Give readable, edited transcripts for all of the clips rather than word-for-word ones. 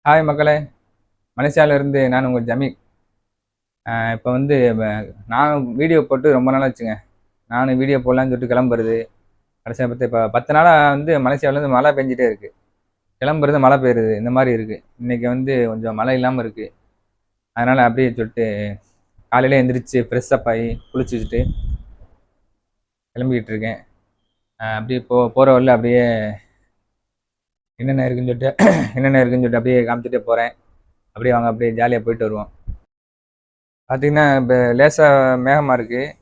Hi மக்களே, மலேசியாவிலேருந்து நான் உங்கள் ஜமீல். இப்போ வந்து நான் வீடியோ போட்டு ரொம்ப நாள் ஆச்சுங்க. நானும் வீடியோ போடலான்னு சொல்லிட்டு கிளம்புறது. கடைசியாக பார்த்து இப்போ 10 நாளாக வந்து மலேசியாவிலேருந்து மழை பெஞ்சிட்டே இருக்குது. கிளம்புறது மழை பெய்யுறது இந்த மாதிரி இருக்குது. இன்றைக்கி வந்து கொஞ்சம் மழை இல்லாமல் இருக்குது. அதனால் அப்படியே சொல்லிட்டு காலையிலே எழுந்திரிச்சு ஃப்ரெஷ்ஷப் ஆகி குளிச்சுட்டு கிளம்பிக்கிட்டு இருக்கேன். அப்படியே போகிற வழியில் அப்படியே என்னென்ன இருக்குன்னு சொல்லிட்டு என்னென்ன இருக்குன்னு சொல்லிட்டு அப்படியே காமிச்சிட்டே போகிறேன். அப்படியே வாங்க அப்படியே ஜாலியாக போயிட்டு வருவோம். பார்த்தீங்கன்னா இப்போ லேசாக மேகமாக இருக்குது.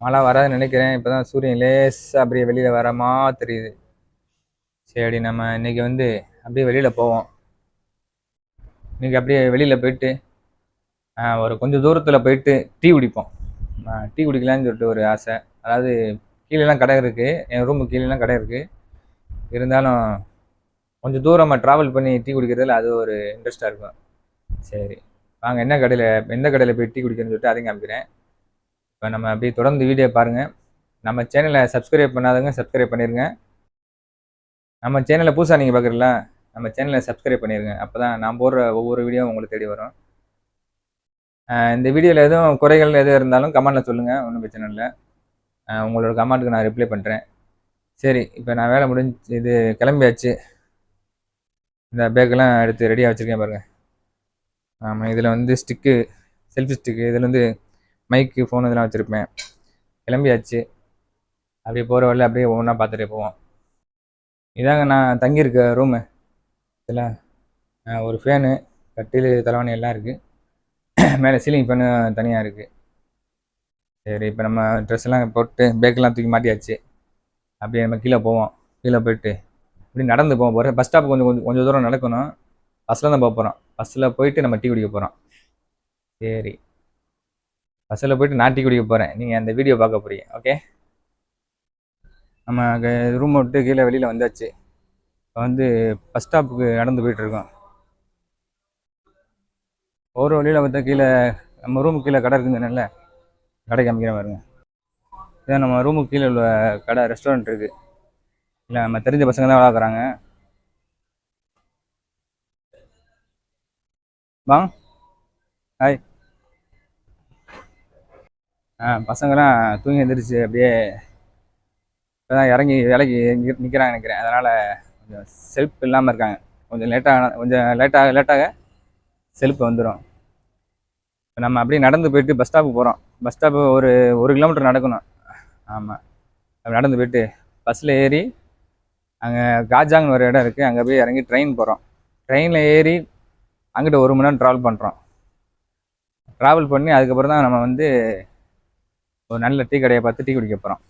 மழை வராதுன்னு நினைக்கிறேன். இப்போ தான் சூரியன் லேசாக அப்படியே வெளியில் வர மாதிரி தெரியுது. சரி, நம்ம இன்றைக்கி வந்து அப்படியே வெளியில் போவோம். இன்றைக்கி அப்படியே வெளியில் போயிட்டு ஒரு கொஞ்சம் தூரத்தில் போயிட்டு டீ குடிப்போம். டீ குடிக்கலான்னு சொல்லிட்டு ஒரு ஆசை. அதாவது கீழேலாம் கடை இருக்குது, என் ரூமுக்கு கீழேலாம் கடை இருக்குது. இருந்தாலும் கொஞ்சம் தூரமாக ட்ராவல் பண்ணி டீ குடிக்கிறதுல அது ஒரு இன்ட்ரெஸ்ட்டாக இருக்கும். சரி வாங்க, எந்த கடையில் போய் டீ குடிக்கணும்னு சொல்லிட்டு அதையும் காமிக்கிறேன். இப்போ நம்ம அப்படியே தொடர்ந்து வீடியோ பாருங்கள். நம்ம சேனலை சப்ஸ்கிரைப் பண்ணாதவங்க சப்ஸ்கிரைப் பண்ணிடுங்க. நம்ம சேனலை புதுசாக நீங்கள் பார்க்குறீங்களா, நம்ம சேனலை சப்ஸ்கிரைப் பண்ணிடுங்க. அப்போ தான் நான் போடுற ஒவ்வொரு வீடியோவும் உங்களுக்கு தேடி வரும். இந்த வீடியோவில் எதுவும் குறைகள் எதுவும் இருந்தாலும் கமெண்டில் சொல்லுங்கள், ஒன்றும் பிரச்சனை இல்லை. உங்களோட கமெண்ட்டுக்கு நான் ரிப்ளை பண்ணுறேன். சரி, இப்போ நான் வேலை முடிஞ்சு இது கிளம்பியாச்சு. இந்த பேக்கெல்லாம் எடுத்து ரெடியாக வச்சுருக்கேன் பாருங்கள். ஆமாம், இதில் வந்து ஸ்டிக்கு, செல்ஃபி ஸ்டிக்கு, இதில் வந்து மைக்கு, ஃபோன் இதெல்லாம் வச்சுருப்பேன். கிளம்பியாச்சு. அப்படியே போகிற வழியில் அப்படியே ஒவ்வொன்றா பார்த்துட்டே போவோம். இதாங்க நான் தங்கியிருக்க ரூமு. இதில் ஒரு ஃபேனு, கட்டில், தலைவாணி எல்லாம் இருக்குது. மேலே சீலிங் ஃபேனு தனியாக இருக்குது. சரி, இப்போ நம்ம ட்ரெஸ் எல்லாம் போட்டு பேக்கெல்லாம் தூக்கி மாட்டியாச்சு. அப்படியே நம்ம கீழே போவோம். கீழே போயிட்டு இப்படி நடந்து போகிறேன். பஸ் ஸ்டாப் கொஞ்சம் தூரம் நடக்கணும். பஸ்ஸில் தான் போக போகிறோம். பஸ்ஸில் போயிட்டு நம்ம டீ குடிக்க போகிறோம். சரி, பஸ்ஸில் போயிட்டு நான் டீ குடிக்க போகிறேன். நீங்கள் அந்த வீடியோ பார்க்க போகிறீங்க. ஓகே, நம்ம ரூமை விட்டு கீழே வெளியில் வந்தாச்சு. இப்போ வந்து பஸ் ஸ்டாப்புக்கு நடந்து போயிட்டுருக்கோம். ஒரு வழியில் பார்த்தா கீழே நம்ம ரூமுக்கு கீழே கடை இருக்குதுன்னு கடை காமிக்கிற பாருங்க. இதான் நம்ம ரூமுக்கு கீழே உள்ள கடை, ரெஸ்டாரண்ட் இருக்குது. இல்லை, நம்ம தெரிஞ்ச பசங்க தான் விளாக்குறாங்க. வாங்க. ஹாய். பசங்களாம் தூங்கி எழுந்திரிச்சு அப்படியே இப்போ தான் இறங்கி வேலைக்கு நிற்கிறாங்க நினைக்கிறேன். அதனால் கொஞ்சம் செல்ஃப் இல்லாமல் இருக்காங்க. கொஞ்சம் லேட்டாக செல்ஃப் வந்துடும். இப்போ நம்ம அப்படியே நடந்து போயிட்டு பஸ் ஸ்டாப்புக்கு போகிறோம். பஸ் ஸ்டாப்பு ஒரு 1 கிலோமீட்டர் நடக்கணும். ஆமாம், அப்படி நடந்து போயிட்டு பஸ்ஸில் ஏறி அங்கே காஜாங்னு ஒரு இடம் இருக்குது, அங்கே போய் இறங்கி ட்ரெயின் போகிறோம். ட்ரெயினில் ஏறி அங்கிட்ட 1 மணி நேரம் ட்ராவல் பண்ணுறோம். ட்ராவல் பண்ணி அதுக்கப்புறம் தான் நம்ம வந்து ஒரு நல்ல டீ கடையை பார்த்து டீ குடிக்க போகிறோம்.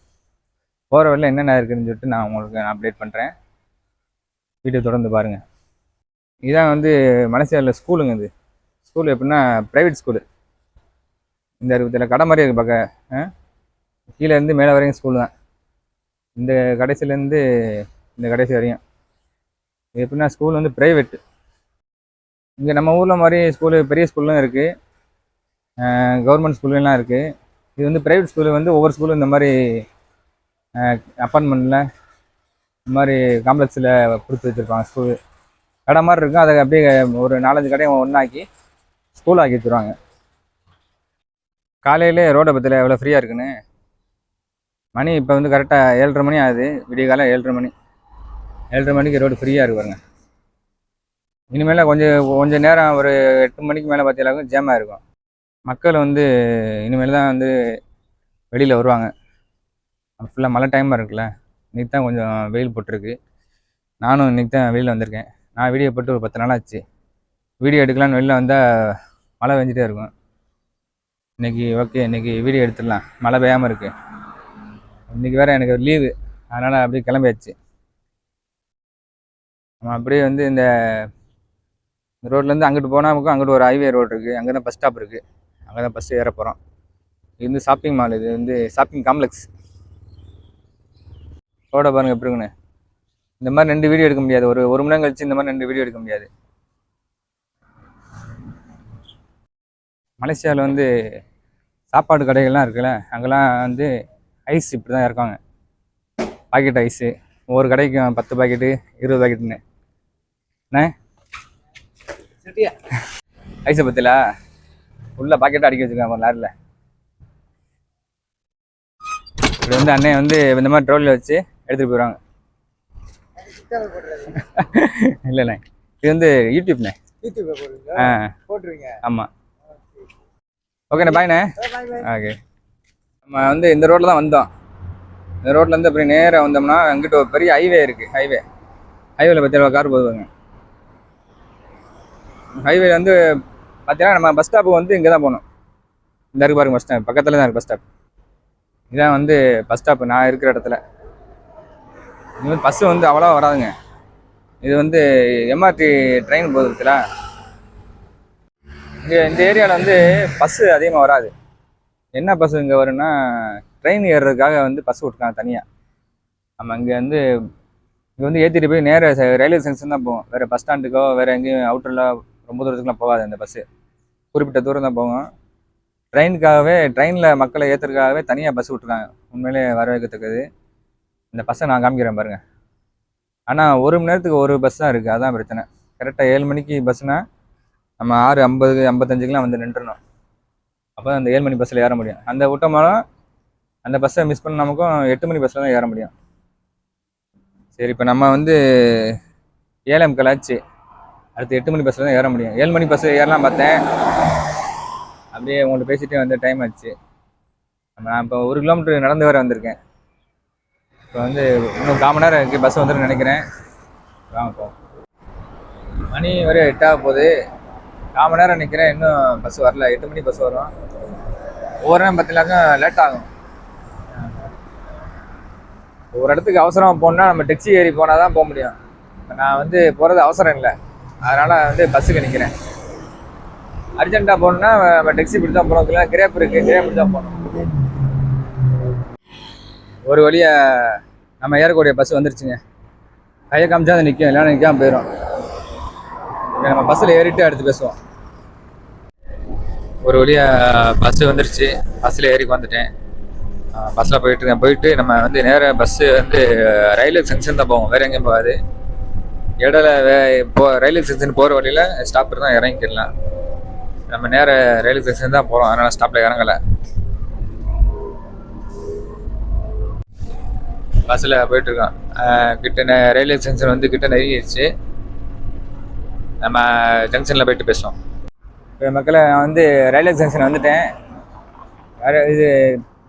போகிற வழியில் என்னென்ன இருக்குதுன்னு சொல்லிட்டு நான் உங்களுக்கு அப்டேட் பண்ணுறேன். வீடியோ தொடர்ந்து பாருங்கள். இதான் வந்து மலேசியாவில் ஸ்கூலுங்க. இது ஸ்கூல் எப்படின்னா ப்ரைவேட் ஸ்கூலு. இந்த இதில் கடை மாதிரி இருக்குது பார்க்க. கீழேருந்து மேலே வரையும் ஸ்கூல் தான். இந்த கடைசிலேருந்து இந்த கடைசி வரையும். இது எப்படின்னா ஸ்கூல் வந்து ப்ரைவேட்டு. இங்கே நம்ம ஊரில் மாதிரி ஸ்கூலு, பெரிய ஸ்கூல்லாம் இருக்குது, கவர்மெண்ட் ஸ்கூல்லாம் இருக்குது. இது வந்து ப்ரைவேட் ஸ்கூலு. வந்து ஒவ்வொரு ஸ்கூலும் இந்த மாதிரி அப்பார்ட்மெண்ட்டில் இந்த மாதிரி காம்ப்ளெக்ஸில் கொடுத்து வச்சுருப்பாங்க. ஸ்கூலு கடை மாதிரி இருக்கும். அதை அப்படியே ஒரு 4-5 கடையை ஒன்றாக்கி ஸ்கூல் ஆக்கி வச்சுருவாங்க. காலையிலே ரோடை பற்றியில் எவ்வளோ ஃப்ரீயாக இருக்குன்னு. மணி இப்போ வந்து கரெக்டாக 7:30 மணி ஆகுது. விடிய காலம் 7:30 மணி. 7:30 மணிக்கு ரோடு ஃப்ரீயாக இருக்கு பாருங்க. இனிமேல் கொஞ்சம் நேரம் ஒரு 8 மணிக்கு மேலே பார்த்தீங்கன்னாக்கும் ஜேமாக இருக்கும். மக்கள் வந்து இனிமேல் தான் வந்து வெளியில் வருவாங்க. ஃபுல்லாக மழை டைமாக இருக்குல்ல. இன்றைக்கி தான் கொஞ்சம் வெயில் போட்டிருக்கு. நானும் இன்றைக்கி தான் வெளியில் வந்திருக்கேன். நான் வீடியோ போட்டு ஒரு 10 நாள் ஆச்சு. வீடியோ எடுக்கலான்னு வெளியில் வந்தால் மழை பெஞ்சிட்டே இருக்கும். இன்றைக்கி ஓகே, இன்றைக்கி வீடியோ எடுத்துடலாம், மழை பெய்யாமல் இருக்குது. இன்றைக்கி வேறு எனக்கு ஒரு லீவு, அதனால் அப்படியே கிளம்பியாச்சு. நம்ம அப்படியே வந்து இந்த ரோட்லேருந்து அங்கிட்டு போனால் அங்கிட்டு ஒரு ஹைவே ரோடு இருக்குது. அங்கே தான் பஸ் ஸ்டாப் இருக்குது. அங்கே தான் பஸ்ஸு ஏற போகிறோம். இது வந்து ஷாப்பிங் மால். இது வந்து ஷாப்பிங் காம்ப்ளெக்ஸ். ரோட பாருங்கள் எப்படி இருக்குன்னு. இந்த மாதிரி 2 வீடியோ எடுக்க முடியாது. ஒரு மணி நேரம் கழிச்சு இந்த மாதிரி 2 வீடியோ எடுக்க முடியாது. மலேசியாவில் வந்து சாப்பாடு கடைகள்லாம் இருக்குல்ல, அங்கெல்லாம் வந்து ஐஸ் இப்படி தான் இறக்குவாங்க. பாக்கெட் ஐஸு ஒவ்வொரு கடைக்கும் 10 பாக்கெட்டு 20 பாக்கெட்டுன்னு. அண்ணே ஐஸை பத்தில உள்ள பாக்கெட்டாக அடிக்க வச்சுருக்காங்க லாரியில். இப்படி வந்து அண்ணன் வந்து இந்த மாதிரி ட்ரோலில் வச்சு எடுத்துகிட்டு போயிடுவாங்க. இல்லைண்ணே, இது வந்து யூடியூப்ண்ணே. ஆமாம். ஓகேண்ணே, பாய்ண்ணே. ஓகே. நம்ம வந்து இந்த ரோட்டில் தான் வந்தோம். இந்த ரோட்லேருந்து அப்படி நேராக வந்தோம்னா அங்கிட்ட ஒரு பெரிய ஹைவே இருக்குது. ஹைவேல பார்த்தீங்கன்னா கார் போதுவாங்க. ஹைவே வந்து பார்த்தீங்கன்னா நம்ம பஸ் ஸ்டாப்புக்கு வந்து இங்கே தான் போகணும். இந்த இருக்கு பாருங்க, பஸ் ஸ்டாப் பக்கத்தில் தான் இருக்குது பஸ் ஸ்டாப். இதான் வந்து பஸ் ஸ்டாப்பு நான் இருக்கிற இடத்துல. இது வந்து பஸ்ஸு வந்து அவ்வளோ வராதுங்க. இது வந்து எம்ஆர்டி ட்ரெயின் போகுதுல. இங்கே இந்த ஏரியாவில் வந்து பஸ்ஸு அதிகமாக வராது. என்ன பஸ்ஸு இங்கே வரும்னா ட்ரெயின் ஏறுறதுக்காக வந்து பஸ் விட்டுருக்காங்க தனியாக. நம்ம இங்கே வந்து இங்கே வந்து ஏற்றிட்டு போய் நேராக ரயில்வே ஸ்டேஷன் தான் போவோம். வேறு பஸ் ஸ்டாண்டுக்கோ வேறு எங்கேயும் அவுட்டரில் ரொம்ப தூரத்துக்குலாம் போகாது அந்த பஸ்ஸு. குறிப்பிட்ட தூரம் தான் போகும். ட்ரெயினுக்காகவே ட்ரெயினில் மக்களை ஏற்றுறதுக்காகவே தனியாக பஸ் விட்ருக்காங்க. உண்மையிலே வரவேற்கத்தக்கது. இந்த பஸ்ஸை நான் காமிக்கிறேன் பாருங்கள். ஆனால் 1 மணி நேரத்துக்கு ஒரு பஸ் தான் இருக்குது. அதுதான் பிரச்சனை. கரெக்டாக 7 மணிக்கு பஸ்ஸுனால் நம்ம 6:50 55க்குலாம் வந்து நின்றுணும். அப்போ அந்த 7 மணி பஸ்ஸில் ஏற முடியும். அந்த விட்டோம்னாலும் அந்த பஸ்ஸை மிஸ் பண்ண நமக்கும் 8 மணி பஸ்ஸில் தான் ஏற முடியும். சரி, இப்போ நம்ம வந்து 7:45 ஆச்சு. அடுத்து 8 மணி பஸ்ஸில் தான் ஏற முடியும். 7 மணி பஸ்ஸில் ஏறலாம் பார்த்தேன். அப்படியே உங்கள்கிட்ட பேசிகிட்டே வந்து டைம் ஆச்சு. நான் இப்போ 1 கிலோமீட்டர் நடந்து வர வந்திருக்கேன். இப்போ வந்து இன்னும் 1/4 மணி நேரம் இருக்குது பஸ் வந்துடும் நினைக்கிறேன். வாங்க போ. மணி வரை 8 ஆக போகுது. 1/4 மணி நேரம் நிற்கிறேன், இன்னும் பஸ் வரல. 8 மணி பஸ் வரும். ஒவ்வொரு நேரம் பார்த்தீங்கன்னாக்கா லேட் ஆகும். ஒரு இடத்துக்கு அவசரமாக போகணுன்னா நம்ம டெக்ஸி ஏறி போனால் தான் போக முடியும். நான் வந்து போகிறது அவசரம் இல்லை, அதனால் வந்து பஸ்ஸுக்கு நிற்கிறேன். அர்ஜென்ட்டாக போகணுன்னா நம்ம டெக்ஸி பிடிச்சா போகணும். இல்லை கிரேப் இருக்குது, கிரேப் பிடிச்சா போகணும். ஒரு வழியாக நம்ம ஏறக்கூடிய பஸ் வந்துருச்சுங்க. கையை காமிச்சா அதை நிற்கும், இல்லைன்னா நிற்காமல் போயிடும். நம்ம பஸ்ஸில் ஏறிட்டு அடுத்து பேசுவோம். ஒரு வழியாக பஸ்ஸு வந்துருச்சு. பஸ்ஸில் ஏறி வந்துட்டேன். பஸ்ஸில் போயிட்டுருக்கேன். போயிட்டு நம்ம வந்து நேராக பஸ்ஸு வந்து ரயில்வே ஜங்ஷன் தான் போவோம், வேறு எங்கேயும் போகாது. இடையில ரயில்வே ஸ்டேஷன் போகிற வழியில் ஸ்டாப் தான் இறங்கிக்கலாம். நம்ம நேராக ரயில்வே ஸ்டேஷன் தான் போகிறோம், அதனால் ஸ்டாப்பில் இறங்கலை. பஸ்ஸில் போயிட்டுருக்கோம். கிட்ட ரயில்வே ஸ்டேஷன் வந்து கிட்ட நெருங்கிடுச்சு. நம்ம ஜங்ஷனில் போயிட்டு பேசுவோம். இப்போ மக்களை நான் வந்து ரயில்வே ஸ்டேஷன் வந்துட்டேன். வேறு இது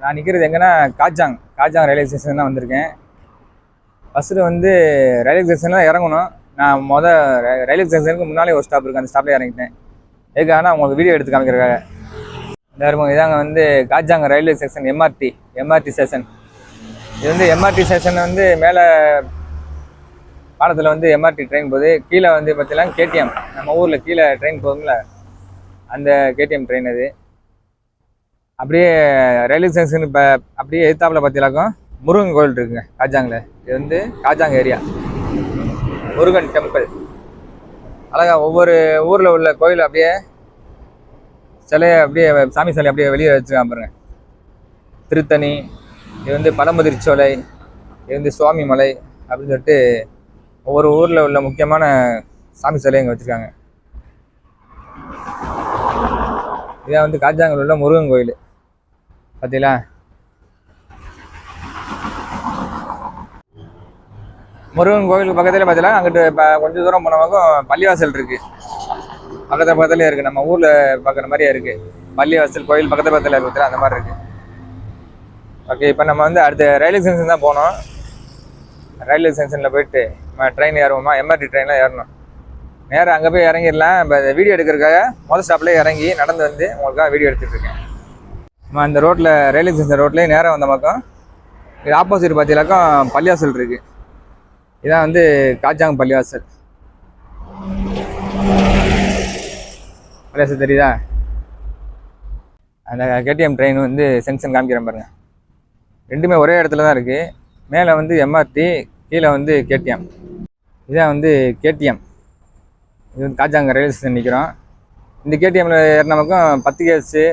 நான் நிற்கிறது எங்கன்னா காஜாங் ரயில்வே ஸ்டேஷன் தான் வந்திருக்கேன். பஸ்ஸில் வந்து ரயில்வே ஸ்டேஷனில் இறங்கணும். நான் ரயில்வே ஸ்டேஷனுக்கு முன்னாலே ஒரு ஸ்டாப் இருக்குது, அந்த ஸ்டாப்பில் இறங்கிட்டேன். எதுக்காகனா உங்களுக்கு வீடியோ எடுத்து காமிக்கிறக்காக. இந்த இதாங்க வந்து Kajang railway station, MRT station. இது வந்து எம்ஆர்டி ஸ்டேஷன் வந்து மேலே பாலத்தில் வந்து எம்ஆர்டி ட்ரெயின் போகுது. கீழே வந்து பார்த்தீங்கன்னா கேடிஎம், நம்ம ஊரில் கீழே ட்ரெயின் போகுதுங்களா, அந்த கேடிஎம் ட்ரெயின் அது. அப்படியே ரயில்வே ஸ்டேஷன் இப்போ அப்படியே எதிர்த்தாப்பில் பார்த்தீங்கன்னாக்கும் முருகன் கோயில் இருக்குங்க காஜாங்கில். இது வந்து காஜாங் ஏரியா, முருகன் டெம்பிள். அழகா ஒவ்வொரு ஊரில் உள்ள கோயில் அப்படியே சிலையை அப்படியே சாமி சிலை அப்படியே வெளியே வச்சுக்காம பாருங்க. திருத்தணி, இது வந்து பழமுதிர்ச்சோலை, இது வந்து சுவாமி மலை அப்படின்னு சொல்லிட்டு ஒவ்வொரு ஊரில் உள்ள முக்கியமான சாமி சிலையை இங்கே வச்சுருக்காங்க. இதான் வந்து காஜாங்கில் உள்ள முருகன் கோயில் பார்த்தீங்களா. முருகன் கோயிலுக்கு பக்கத்தில் பார்த்தீங்கன்னா அங்கிட்டு இப்போ கொஞ்சம் தூரம் போனவங்க பள்ளிவாசல் இருக்குது. பக்கத்துலேயே இருக்குது, நம்ம ஊரில் பார்க்குற மாதிரியே இருக்குது. பள்ளிவாசல் கோயில் பக்கத்தில் இருக்குது, அந்த மாதிரி இருக்குது. ஓகே, இப்போ நம்ம வந்து அடுத்த ரயில்வே ஸ்டேஷன் தான் போனோம். ரயில்வே ஸ்டேஷனில் போயிட்டு நம்ம ட்ரெயின் ஏறுவோமா, எம்ஆர்டி ட்ரெயினில் ஏறணும். நேராக அங்கே போய் இறங்கிடலாம். இப்போ வீடியோ எடுக்கிறதுக்காக முதல் ஸ்டாப்லேயே இறங்கி நடந்து வந்து உங்களுக்காக வீடியோ எடுத்துகிட்ருக்கேன். நம்ம அந்த ரோட்டில் ரயில்வே ஸ்டேஷன் ரோட்லேயே நேராக வந்த பக்கம் இது ஆப்போசிட் பார்த்தீங்கன்னாக்கா பள்ளிவாசல் இருக்குது. இதான் வந்து காஜாங் பள்ளிவாசல் தெரியுதா. அந்த கேடிஎம் ட்ரெயின் வந்து சென்ஷன் காமிக்கிறேன் பாருங்கள். ரெண்டுமே ஒரே இடத்துல தான் இருக்குது. மேலே வந்து எம்ஆர்டி, கீழே வந்து கேடிஎம். இதான் வந்து கேடிஎம். இது வந்து காஜாங் ரயில்வே ஸ்டேஷன் நிற்கிறோம். இந்த கேடிஎம்மில் ஏறின பக்கம் 10 கேஸு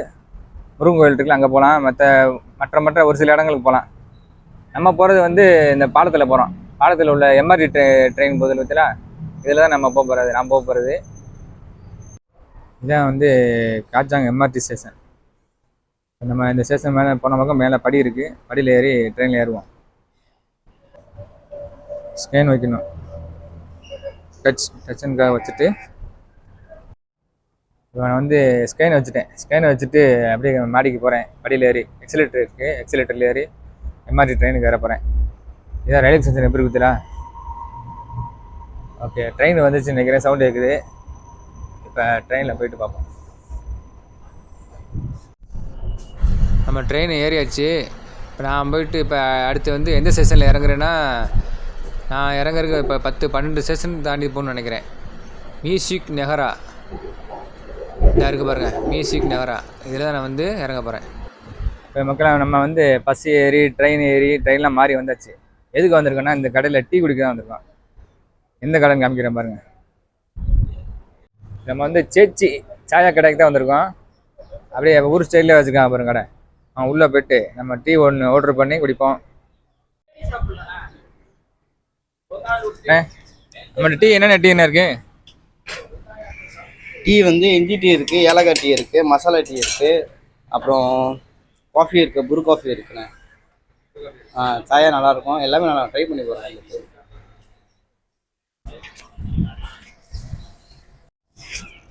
முருகன் கோயில் இருக்குல்ல, அங்கே போகலாம். மற்ற ஒரு சில இடங்களுக்கு போகலாம். நம்ம போகிறது வந்து இந்த பாலத்தில் போகிறோம். பாலத்தில் உள்ள எம்ஆர்டி ட்ரெயின் போதில் பற்றிலாம் இதில் தான் நம்ம போக போகிறது. நான் போக போகிறது இதான் வந்து காஜாங் எம்ஆர்டி ஸ்டேஷன். நம்ம இந்த ஸ்டேஷன் மேலே போன பக்கம் மேலே படி இருக்குது, படியில் ஏறி ட்ரெயினில் ஏறுவோம். ஸ்கேன் வைக்கணும். டச்சுக்காக வச்சுட்டு இப்போ நான் வந்து ஸ்கேன் வச்சுட்டேன். ஸ்கேனை வச்சுட்டு அப்படியே மாடிக்கு போகிறேன். படியில் ஏறி எக்ஸிலேட்டர் இருக்குது, எக்ஸிலேட்டரில் ஏறி எம்ஆர்டி ட்ரெயினுக்கு ஏற போகிறேன். இதான் ரயில்வே ஸ்டேஷன் எப்படி இருக்குதுடா. ஓகே, ட்ரெயின் வந்துச்சு நினைக்கிறேன், சவுண்டு கேட்குது. இப்போ ட்ரெயினில் போயிட்டு பார்ப்போம். நம்ம ட்ரெயின் ஏறியாச்சு. இப்போ நான் போயிட்டு இப்போ அடுத்து வந்து எந்த ஸ்டேஷனில் இறங்குறேன்னா, நான் இறங்குறதுக்கு இப்போ 10-12 ஸ்டேஷன் தாண்டி போகணுன்னு நினைக்கிறேன். மியூசிக் நெஹரா இதாக இருக்குது பாருங்கள், மியூசிக் நெஹரா. இதில் தான் நான் வந்து இறங்க போகிறேன். இப்போ மக்களை நம்ம வந்து பஸ் ஏறி ட்ரெயின்லாம் மாறி வந்தாச்சு. எதுக்கு வந்திருக்கோன்னா இந்த கடையில் டீ குடிக்க தான் வந்திருக்கோம். எந்த கடைன்னு காமிக்கிறேன் பாருங்கள். நம்ம வந்து சேச்சி சாயா கடைக்கு தான் வந்திருக்கோம். அப்படியே ஊர் ஸ்டைலில் வச்சுருக்காங்க பாருங்க கடை. உள்ளே போய்ட்டு நம்ம டீ ஒன்று ஆர்டர் பண்ணி குடிப்போம். நம்மகிட்ட டீ என்னென்ன டீ என்ன இருக்குது? டீ வந்து இஞ்சி டீ இருக்குது, ஏலக்காய் டீ இருக்குது, மசாலா டீ இருக்குது, அப்புறம் காஃபி இருக்குது, புரு காஃபி இருக்குண்ணே. சாயா நல்லாயிருக்கும், எல்லாமே நல்லா ட்ரை பண்ணி போகிறேன்.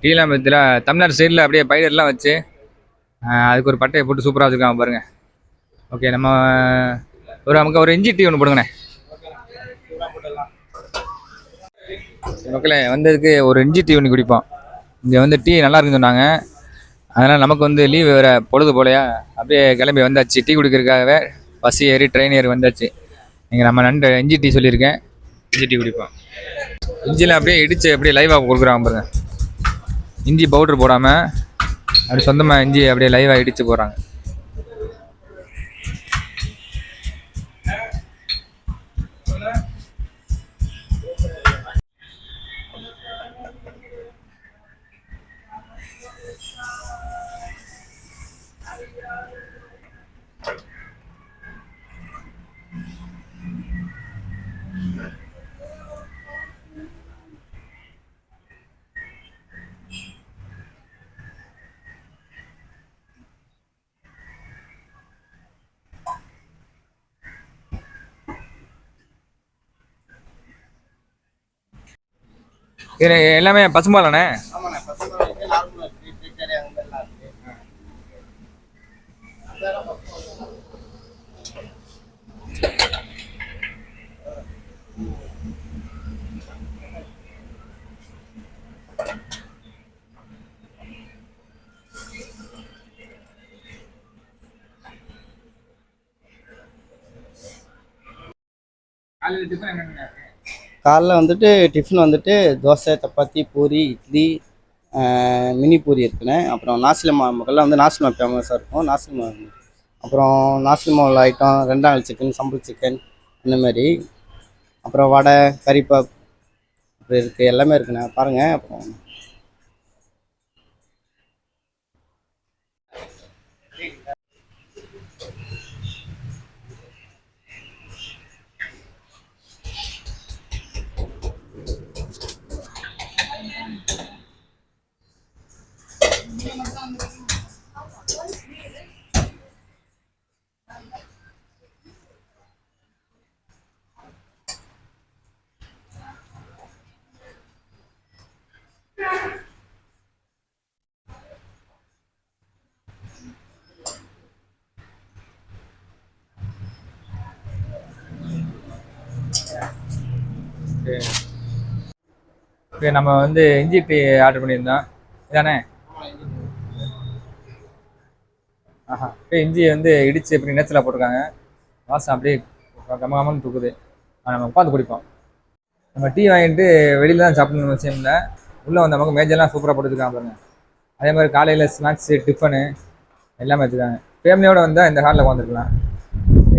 டீலாம் பற்றில தமிழ்நாடு சைடில் அப்படியே பயிரெல்லாம் வச்சு அதுக்கு ஒரு பட்டையை போட்டு சூப்பராக வச்சுருக்காங்க பாருங்கள். ஓகே, நம்ம நமக்கு ஒரு இஞ்சி டீ ஒன்று போடுங்கண்ணே. மக்களே வந்ததுக்கு ஒரு இஞ்சி டீ ஒன்று குடிப்போம். இங்கே வந்து டீ நல்லா இருக்குன்னு சொன்னாங்க. அதனால் நமக்கு வந்து லீவு வேறு பொழுது போலையா, அப்படியே கிளம்பி வந்தாச்சு. டீ குடிக்கிறதுக்காகவே பஸ் ஏறி ட்ரெயின் ஏறி வந்தாச்சு. இங்கே நம்ம நண்டு இஞ்சி டீ சொல்லியிருக்கேன், இஞ்சி டீ குடிப்போம். இஞ்சியில் அப்படியே இடித்து அப்படியே லைவாக கொடுக்குறாங்க பாருங்க. இஞ்சி பவுட்ரு போடாமல் அப்படி சொந்தமாக இஞ்சி அப்படியே லைவாக இடித்து போடுறாங்க. இது எல்லாமே பசும்பாலாண்ணே? ஆமாண்ணே, பசும்பால் இருக்குது, நார்மல் இருக்குது, டீச்சர் அந்த மாதிரிலாம் இருக்குது. காலைல வந்துட்டு டிஃபன் வந்துட்டு தோசை, சப்பாத்தி, பூரி, இட்லி, மினி பூரி இருக்குண்ணே. அப்புறம் நாசிலமா மக்கள்லாம் வந்து நாசிலமா ஃபேமஸாக இருக்கும். நாசிலமா, அப்புறம் நாசிலமாவில் ஐட்டம் 2 நாள் சிக்கன், சம்பல் சிக்கன் இந்த மாதிரி. அப்புறம் வடை, கறிப்பப் இப்படி இருக்குது, எல்லாமே இருக்குண்ணே பாருங்கள். அப்புறம் ஓகே, நம்ம வந்து இஞ்சி டீ ஆர்டர் பண்ணியிருந்தோம் இதானே? ஆஹா, இஞ்சி வந்து இடித்து எப்படி நேச்சலாக போட்டிருக்காங்க. வாசம் அப்படியே கமகமன்னு தூக்குது. நம்ம உட்காந்து குடிப்போம். நம்ம டீ வாங்கிட்டு வெளியில் தான் சாப்பிடணும் விஷயம் இல்லை. உள்ளே வந்த நமக்கு மேஜெல்லாம் சூப்பராக போட்டுருக்காங்க பாருங்க. அதே மாதிரி காலையில் ஸ்நாக்ஸு, டிஃபனு எல்லாமே வச்சுருக்காங்க. ஃபேமிலியோடு வந்தால் இந்த ஹாலில் உட்காந்துருக்கலாம்.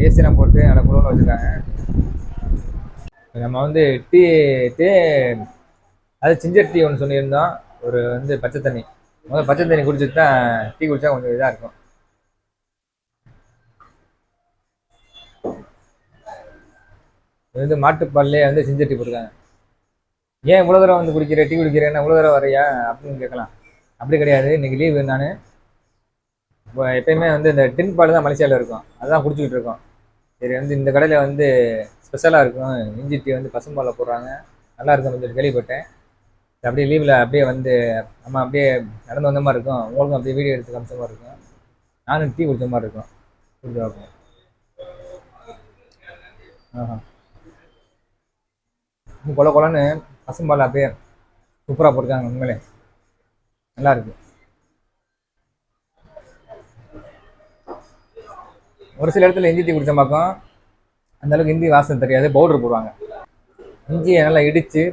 ஏசிலாம் போட்டு நல்லா குழுன்னு வச்சுருக்காங்க. நம்ம வந்து டீ அது ஜிஞ்சர் டீ ஒன்று சொல்லியிருந்தோம். ஒரு வந்து பச்சை தண்ணி, முதல்ல பச்சை தண்ணி குடிச்சிட்டு தான் டீ குடித்தா கொஞ்சம் இதாக இருக்கும். இது வந்து மாட்டுப்பால்லே வந்து ஜிஞ்சர் டீ போட்டிருக்காங்க. ஏன் இவ்வளோ தூரம் வந்து குடிக்கிற டீ குடிக்கிறேன்னா இவ்வளோ தூரம் வரையா அப்படின்னு கேட்கலாம். அப்படி கிடையாது, இன்னைக்கு லீவு. நான் இப்போ எப்பயுமே வந்து இந்த டின் பால் தான் மலேசியாவில் இருக்கும், அதுதான் குடிச்சிக்கிட்டு இருக்கோம். சரி வந்து இந்த கடையில் வந்து ஸ்பெஷலாக இருக்கும், இஞ்சி டீ வந்து பசும்பாலில் போடுறாங்க, நல்லா இருக்கும் சொல்லி கேள்விப்பட்டேன். அப்படியே லீவில் அப்படியே வந்து நம்ம அப்படியே நடந்து வந்த மாதிரி இருக்கும், உங்களுக்கும் அப்படியே வீடியோ எடுத்து காமிச்ச மாதிரி இருக்கும், நானும் டீ குடிச்ச மாதிரி இருக்கும். குடிச்சு பார்ப்போம். ஆஹா, கொல கொலன்னு பசும்பால் அப்படியே சூப்பராக போட்டிருக்காங்க, உண்மையிலே நல்லா இருக்கு. ஒரு சில இடத்துல இஞ்சி டீ குடிச்ச பார்க்கும், அந்த அளவுக்கு இஞ்சி வாசனை தெரியாது, பவுடர் போடுவாங்க. இஞ்சியை நல்லா இடித்து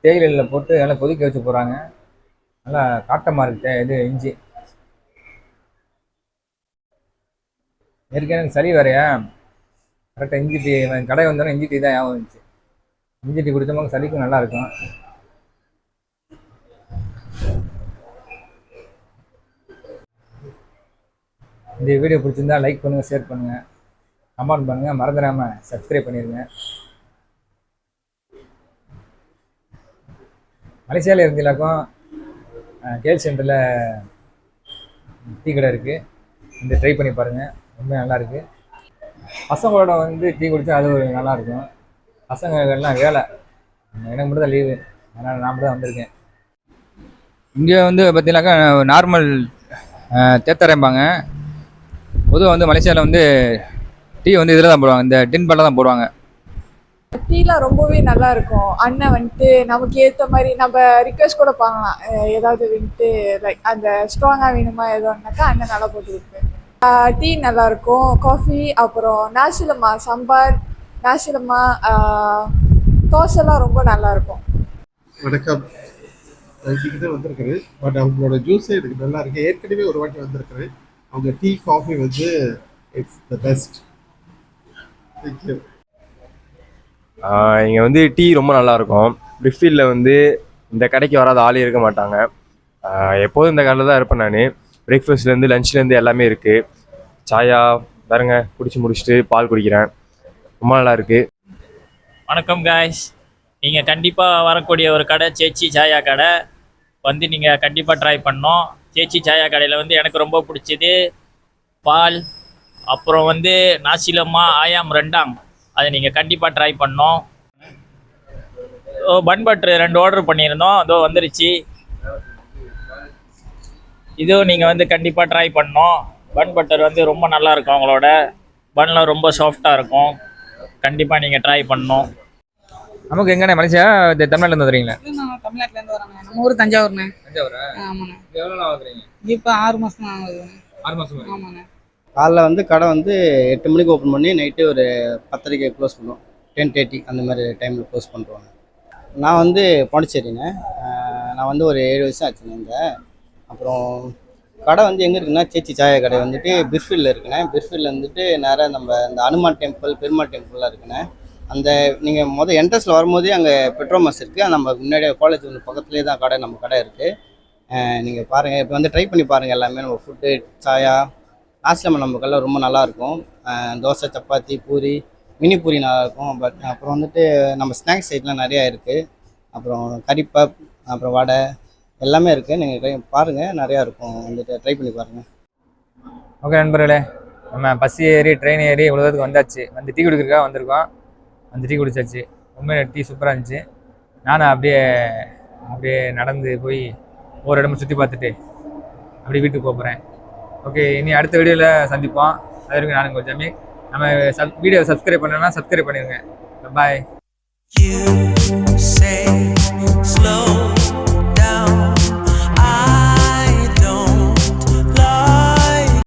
தேயிலையில் போட்டு நல்லா கொதிக்க வச்சு போடுறாங்க, நல்லா காட்டமாக இருக்கு இது இஞ்சி. ஏற்கனவே எனக்கு சளி வேறையா, கரெக்டாக இஞ்சி டீ கடை வந்தோடனே இஞ்சி டீ தான் ஞாபகம் வந்துச்சு. இஞ்சி டீ குடிச்சோம்னா சளிக்கும் நல்லா இருக்கும். இந்த வீடியோ பிடிச்சிருந்தா லைக் பண்ணுங்கள், ஷேர் பண்ணுங்கள், கமெண்ட் பண்ணுங்கள், மறந்துடாமல் சப்ஸ்கிரைப் பண்ணிடுங்க. மலேசியாவில் இருந்தீங்களாக்கும் கேல் சென்டரில் டீ கடை இருக்குது, இந்த ட்ரை பண்ணி பாருங்கள், ரொம்ப நல்லாயிருக்கு. பசங்களோட வந்து டீ குடித்தா அது ஒரு நல்லாயிருக்கும். பசங்கள்லாம் வேலை, எனக்கு மட்டும் தான் லீவு, அதனால் நான் மட்டும் தான் வந்திருக்கேன். இங்கே வந்து பார்த்தீங்கன்னாக்கா நார்மல் தேத்தரைம்பாங்க. பொதுவாக வந்து மலேசியாவில் வந்து டீ வந்து இதில் தான் போடுவாங்க, இந்த டின் பாலில் தான் போடுவாங்க. டீலாம் ரொம்பவே நல்லா இருக்கும். அண்ணன் வந்துட்டு நமக்கு ஏற்ற மாதிரி நம்ம ரிக்வெஸ்ட் கூட பண்ணலாம், ஏதாவது வந்துட்டு லைக் அந்த ஸ்ட்ராங்காக வேணுமா ஏதோனாக்கா அண்ணன் நல்லா போட்டு கொடுப்பேன். டீ நல்லா இருக்கும், காஃபி, அப்புறம் நாசிலம்மா சாம்பார், நாசிலம்மா தோசைலாம் ரொம்ப நல்லா இருக்கும். வணக்கம். கிட்ட வந்திருக்குது, பட் அவங்களோட ஜூஸே எனக்கு நல்லா இருக்கு. ஏற்கனவே ஒரு வாட்டி வந்திருக்குது. அவங்க டீ காஃபி வந்து இட்ஸ் த பெஸ்ட். தேங்க்யூ. இங்கே வந்து டீ ரொம்ப நல்லாயிருக்கும். பிரிஃபீல்டில் வந்து இந்த கடைக்கு வராத ஆளே இருக்க மாட்டாங்க. எப்போதும் இந்த கடையில் தான் இருப்பேன் நான். பிரேக்ஃபாஸ்ட்லேருந்து லஞ்ச்லேருந்து எல்லாமே இருக்குது. சாயா பாருங்க, குடிச்சு முடிச்சுட்டு பால் குடிக்கிறேன், ரொம்ப நல்லா இருக்குது. வணக்கம் காய்ஸ், நீங்கள் கண்டிப்பாக வரக்கூடிய ஒரு கடை சேச்சி சாயா கடை வந்து நீங்கள் கண்டிப்பாக ட்ரை பண்ணோம். சேச்சி சாயா கடையில் வந்து எனக்கு ரொம்ப பிடிச்சது பால், அப்புறம் வந்து நாசிலம்மா ஆயாம் ரெண்டாங், அதை நீங்கள் கண்டிப்பாக ட்ரை பண்ணோம். பன் பட்ரு 2 ஆர்டர் பண்ணியிருந்தோம், அதோ வந்துருச்சு. இதுவும் நீங்கள் வந்து கண்டிப்பாக ட்ரை பண்ணோம். பன் பட்டர் வந்து ரொம்ப நல்லா இருக்கும், அவங்களோட பன்லாம் ரொம்ப சாஃப்டாக இருக்கும், கண்டிப்பாக நீங்கள் ட்ரை பண்ணோம். நமக்கு எங்கண்ணே மலேசியா தமிழ்நாட்டிலேருந்து வந்துடுறீங்களா? நான் தமிழ்நாட்டிலேருந்து வரேங்க. நம்ம ஊர் தஞ்சாவூர்ண்ணே. தஞ்சாவூரா? ஆமாண்ணே. எவ்வளோ நாள் வாங்குறீங்க? இப்போ 6 மாதம் தான் ஆகுது. 6 மாதம். ஆமாண்ணே. காலைல வந்து கடை வந்து 8 மணிக்கு ஓப்பன் பண்ணி நைட்டு ஒரு 10:30 க்ளோஸ் பண்ணுவோம். 10:30 அந்த மாதிரி டைமில் க்ளோஸ் பண்ணுவாங்க. நான் வந்து பாண்டிச்சேரிண்ணே. நான் வந்து ஒரு 7 வருஷம் ஆச்சுண்ணே இங்கே. அப்புறம் கடை வந்து எங்கே இருக்குன்னா, சேச்சி சாயா கடை வந்துட்டு பிர்ஃபீல்டில் இருக்குண்ணே. பிர்ஃபீல்டில் வந்துட்டு நேராக நம்ம இந்த அனுமான் டெம்பிள், பெருமாள் டெம்பிள்லாம் இருக்குண்ணே. அந்த நீங்கள் என்ட்ரன்ஸில் வரும்போதே அங்கே பெட்ரோமாஸ் இருக்குது, நம்ம முன்னாடியே காலேஜ் ஒன்று பக்கத்துலேயே தான் கடை, நம்ம கடை இருக்குது. நீங்கள் பாருங்கள், இப்போ வந்து ட்ரை பண்ணி பாருங்கள் எல்லாமே. நம்ம ஃபுட்டு, சாயா, நாசிலம்மா நமக்கெல்லாம் ரொம்ப நல்லாயிருக்கும். தோசை, சப்பாத்தி, பூரி, மினி பூரி நல்லாயிருக்கும். பட் அப்புறம் வந்துட்டு நம்ம ஸ்நாக்ஸ் ஐட்டம்லாம் நிறையா இருக்குது. அப்புறம் கறிப்பப், அப்புறம் வடை எல்லாமே இருக்குது. நீங்கள் பாருங்கள், நிறையா இருக்கும், வந்துட்டு ட்ரை பண்ணி பாருங்கள். ஓகே நண்பர்களே, நம்ம பஸ் ஏறி ட்ரெயின் ஏறி இவ்வளோ தூரத்துக்கு வந்தாச்சு. வந்து டீ குடிக்கிறதுக்காக வந்திருக்கோம், அந்த டீ குடிச்சாச்சு. உண்மையில டீ சூப்பராக இருந்துச்சு. நானும் அப்படியே நடந்து போய் ஒரு இடமும் சுற்றி பார்த்துட்டு அப்படியே வீட்டுக்கு போகிறேன். ஓகே, இனி அடுத்த வீடியோவில் சந்திப்போம். அது வரைக்கும் நானுங்க ஜமீக். நம்ம வீடியோ சப்ஸ்கிரைப் பண்ணணும்னா சப்ஸ்கிரைப் பண்ணிடுங்க. பாய். You say slow